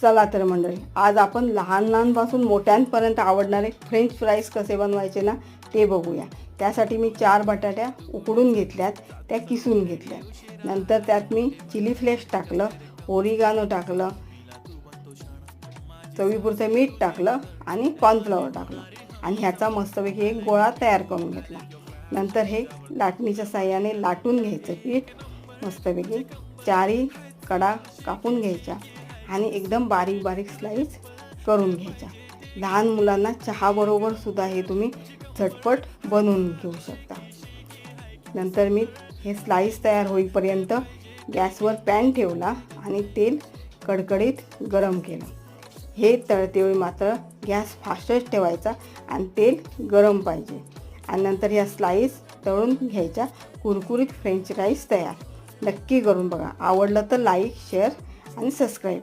चला तर मंडळी, आज आपण लहान लहानपासून मोठ्यांपर्यंत आवडणारे फ्रेंच फ्राईज कसे बनवायचे ना ते बघूया। त्यासाठी मी 4 बटाट्या उकडून घेतल्यात, त्या किसून घेतल्यात। नंतर त्यात मी चिली फ्लेक्स टाकलं, ओरिगानो टाकलं, चवीपुरतं मीठ टाकलं आणि कॉर्नफ्लॉवर टाकलं आणि ह्याचा मस्तपैकी एक गोळा तयार करून घेतला। नंतर हे लाटणीच्या साहाय्याने लाटून घ्यायचं पीठ मस्तपैकी। 4 कडा कापून घ्यायच्या आणि एकदम बारीक बारीक स्लाइस करून घ्यायच्या। लहान मुलांना चहाबरोबर सुद्धा हे तुम्ही झटपट बनवून घेऊ शकता। नंतर मी हे स्लाइस तयार होईपर्यंत गॅसवर पॅन ठेवला आणि तेल कडकडीत गरम केलं। हे तळतेवेळी मात्र गॅस फास्टच ठेवायचा आणि तेल गरम पाहिजे। आणि नंतर या स्लाइस तळून घ्यायच्या। कुरकुरीत फ्रेंच फ्राईज तयार। नक्की करून बघा। आवडलं तर लाईक, शेअर आणि सबस्क्राईब